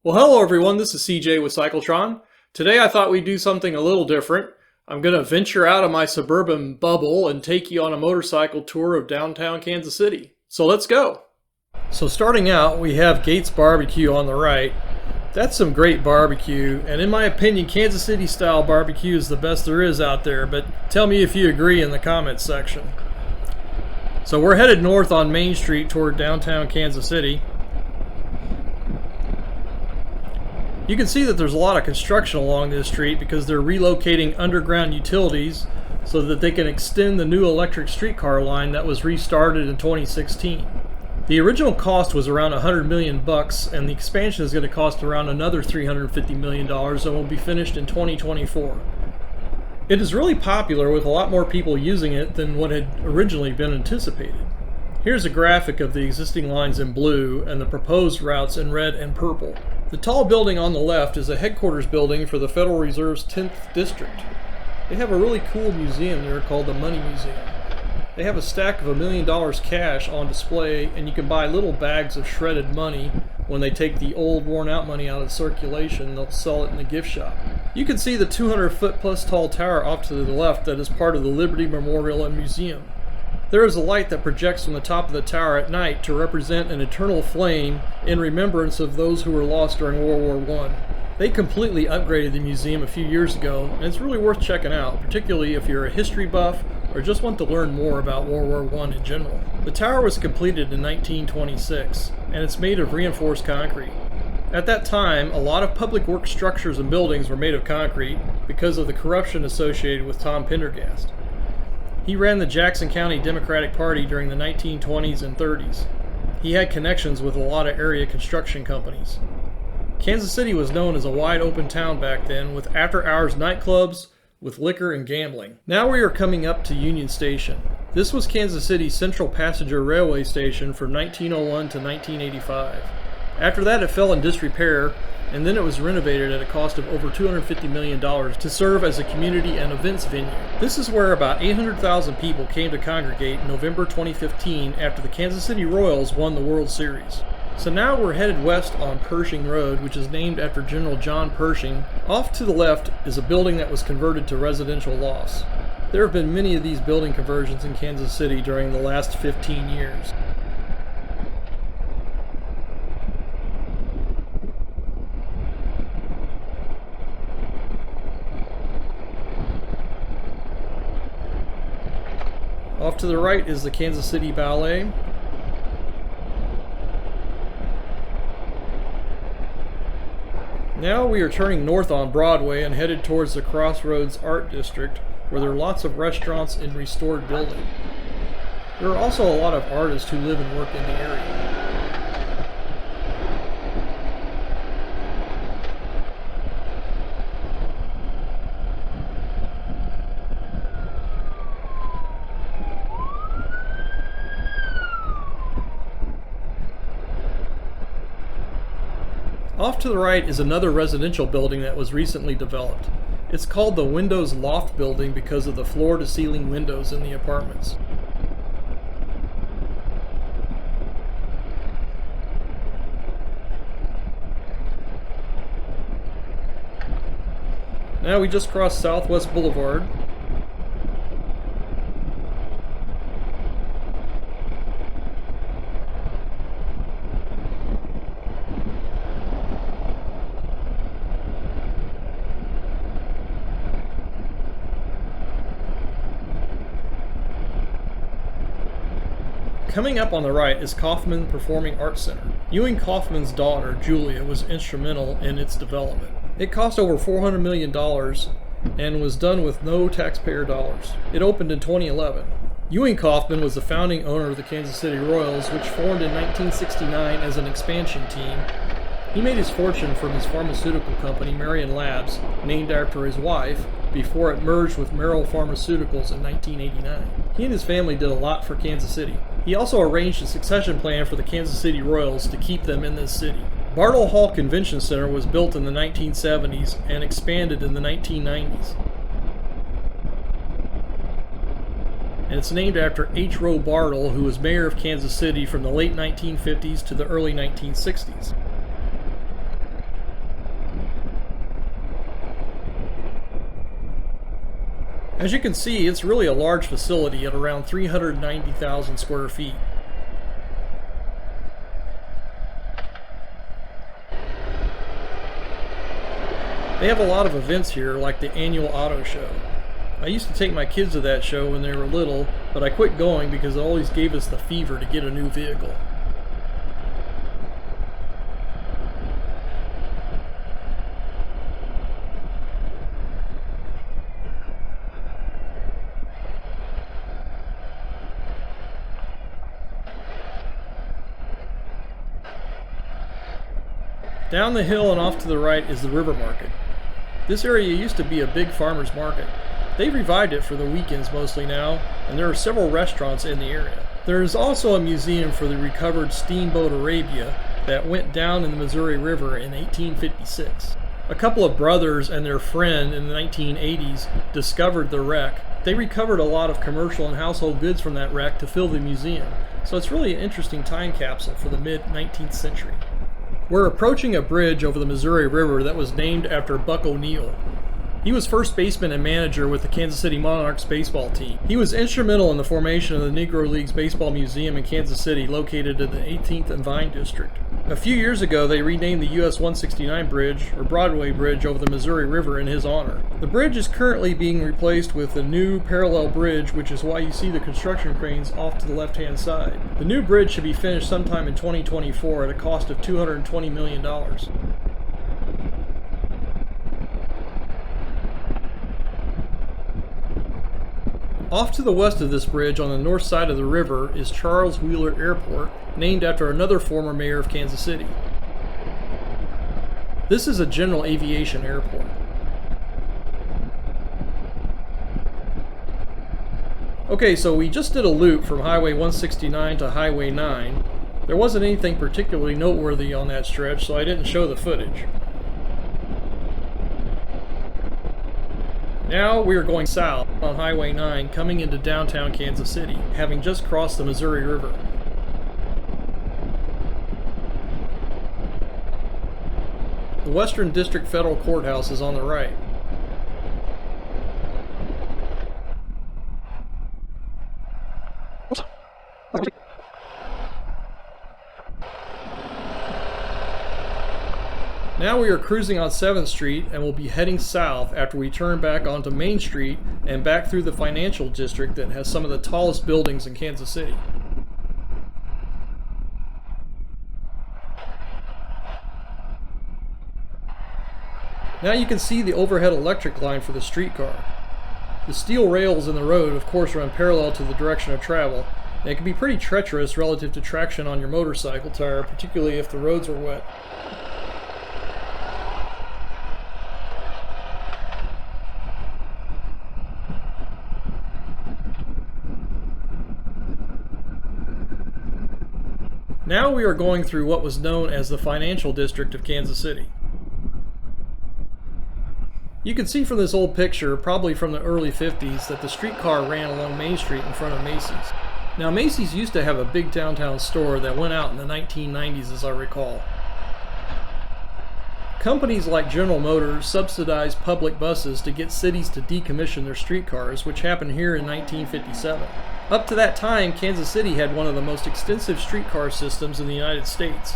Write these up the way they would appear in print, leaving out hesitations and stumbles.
Well, hello everyone, this is CJ with Cycletron. Today I thought we'd do something a little different. I'm going to venture out of my suburban bubble and take you on a motorcycle tour of downtown Kansas City. So let's go! So starting out, we have Gates Barbecue on the right. That's some great barbecue, and in my opinion, Kansas City style barbecue is the best there is out there, but tell me if you agree in the comments section. So we're headed north on Main Street toward downtown Kansas City. You can see that there's a lot of construction along this street because they're relocating underground utilities so that they can extend the new electric streetcar line that was restarted in 2016. The original cost was around $100 million and the expansion is going to cost around another $350 million and will be finished in 2024. It is really popular with a lot more people using it than what had originally been anticipated. Here's a graphic of the existing lines in blue and the proposed routes in red and purple. The tall building on the left is a headquarters building for the Federal Reserve's 10th District. They have a really cool museum there called the Money Museum. They have a stack of $1 million cash on display, and you can buy little bags of shredded money. When they take the old worn out money out of circulation, they'll sell it in the gift shop. You can see the 200-foot plus tall tower off to the left that is part of the Liberty Memorial and Museum. There is a light that projects from the top of the tower at night to represent an eternal flame in remembrance of those who were lost during World War I. They completely upgraded the museum a few years ago, and it's really worth checking out, particularly if you're a history buff or just want to learn more about World War I in general. The tower was completed in 1926, and it's made of reinforced concrete. At that time, a lot of public works structures and buildings were made of concrete because of the corruption associated with Tom Pendergast. He ran the Jackson County Democratic Party during the 1920s and 30s. He had connections with a lot of area construction companies. Kansas City was known as a wide open town back then, with after-hours nightclubs, with liquor and gambling. Now we are coming up to Union Station. This was Kansas City's central passenger railway station from 1901 to 1985. After that it fell in disrepair, and then it was renovated at a cost of over $250 million to serve as a community and events venue. This is where about 800,000 people came to congregate in November 2015 after the Kansas City Royals won the World Series. So now we're headed west on Pershing Road, which is named after General John Pershing. Off to the left is a building that was converted to residential lofts. There have been many of these building conversions in Kansas City during the last 15 years. Off to the right is the Kansas City Ballet. Now we are turning north on Broadway and headed towards the Crossroads Art District, where there are lots of restaurants and restored buildings. There are also a lot of artists who live and work in the area. Off to the right is another residential building that was recently developed. It's called the Windows Loft Building because of the floor-to-ceiling windows in the apartments. Now we just crossed Southwest Boulevard. Coming up on the right is Kaufman Performing Arts Center. Ewing Kaufman's daughter, Julia, was instrumental in its development. It cost over $400 million and was done with no taxpayer dollars. It opened in 2011. Ewing Kaufman was the founding owner of the Kansas City Royals, which formed in 1969 as an expansion team. He made his fortune from his pharmaceutical company, Marion Labs, named after his wife, before it merged with Merrill Pharmaceuticals in 1989. He and his family did a lot for Kansas City. He also arranged a succession plan for the Kansas City Royals to keep them in this city. Bartle Hall Convention Center was built in the 1970s and expanded in the 1990s. And it's named after H. Roe Bartle, who was mayor of Kansas City from the late 1950s to the early 1960s. As you can see, it's really a large facility at around 390,000 square feet. They have a lot of events here, like the annual auto show. I used to take my kids to that show when they were little, but I quit going because it always gave us the fever to get a new vehicle. Down the hill and off to the right is the river market. This area used to be a big farmer's market. They've revived it for the weekends mostly now, and there are several restaurants in the area. There is also a museum for the recovered steamboat Arabia that went down in the Missouri River in 1856. A couple of brothers and their friend in the 1980s discovered the wreck. They recovered a lot of commercial and household goods from that wreck to fill the museum, so it's really an interesting time capsule for the mid-19th century. We're approaching a bridge over the Missouri River that was named after Buck O'Neil. He was first baseman and manager with the Kansas City Monarchs baseball team. He was instrumental in the formation of the Negro Leagues Baseball Museum in Kansas City, located in the 18th and Vine District. A few years ago, they renamed the US 169 Bridge, or Broadway Bridge, over the Missouri River in his honor. The bridge is currently being replaced with a new parallel bridge, which is why you see the construction cranes off to the left-hand side. The new bridge should be finished sometime in 2024 at a cost of $220 million. Off to the west of this bridge on the north side of the river is Charles Wheeler Airport, named after another former mayor of Kansas City. This is a general aviation airport. Okay, so we just did a loop from Highway 169 to Highway 9. There wasn't anything particularly noteworthy on that stretch, so I didn't show the footage. Now we are going south on Highway 9, coming into downtown Kansas City, having just crossed the Missouri River. The Western District Federal Courthouse is on the right. Now we are cruising on 7th Street and will be heading south after we turn back onto Main Street and back through the financial district that has some of the tallest buildings in Kansas City. Now you can see the overhead electric line for the streetcar. The steel rails in the road, of course, run parallel to the direction of travel, and it can be pretty treacherous relative to traction on your motorcycle tire, particularly if the roads are wet. Now we are going through what was known as the financial district of Kansas City. You can see from this old picture, probably from the early 50s, that the streetcar ran along Main Street in front of Macy's. Now Macy's used to have a big downtown store that went out in the 1990s, as I recall. Companies like General Motors subsidized public buses to get cities to decommission their streetcars, which happened here in 1957. Up to that time, Kansas City had one of the most extensive streetcar systems in the United States.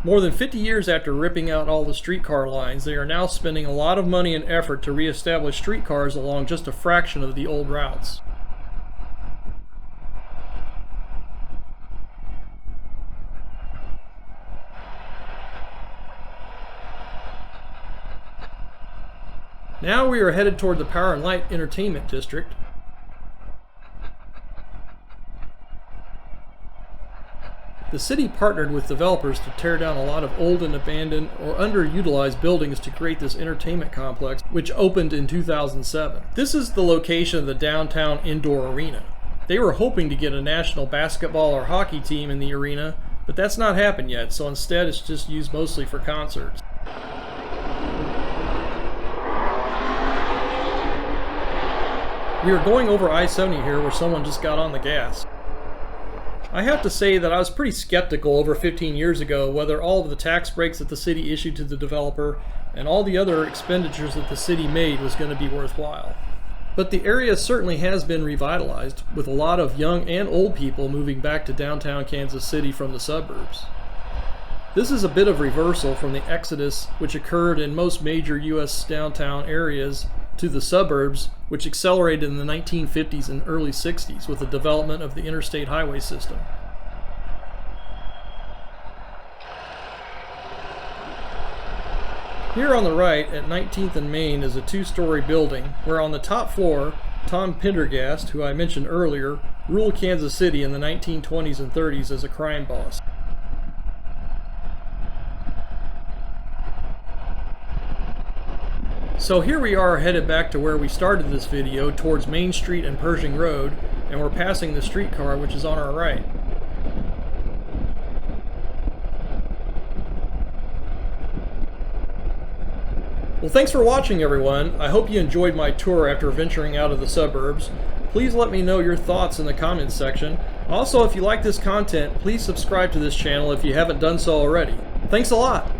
More than 50 years after ripping out all the streetcar lines, they are now spending a lot of money and effort to reestablish streetcars along just a fraction of the old routes. Now we are headed toward the Power and Light Entertainment District. The city partnered with developers to tear down a lot of old and abandoned or underutilized buildings to create this entertainment complex, which opened in 2007. This is the location of the downtown indoor arena. They were hoping to get a national basketball or hockey team in the arena, but that's not happened yet, so instead it's just used mostly for concerts. We are going over I-70 here where someone just got on the gas. I have to say that I was pretty skeptical over 15 years ago whether all of the tax breaks that the city issued to the developer and all the other expenditures that the city made was going to be worthwhile. But the area certainly has been revitalized, with a lot of young and old people moving back to downtown Kansas City from the suburbs. This is a bit of reversal from the exodus which occurred in most major U.S. downtown areas to the suburbs, which accelerated in the 1950s and early 60s with the development of the interstate highway system. Here on the right at 19th and Main is a two-story building where on the top floor, Tom Pendergast, who I mentioned earlier, ruled Kansas City in the 1920s and 30s as a crime boss. So here we are headed back to where we started this video, towards Main Street and Pershing Road, and we're passing the streetcar which is on our right. Well, thanks for watching, everyone. I hope you enjoyed my tour after venturing out of the suburbs. Please let me know your thoughts in the comments section. Also, if you like this content, please subscribe to this channel if you haven't done so already. Thanks a lot!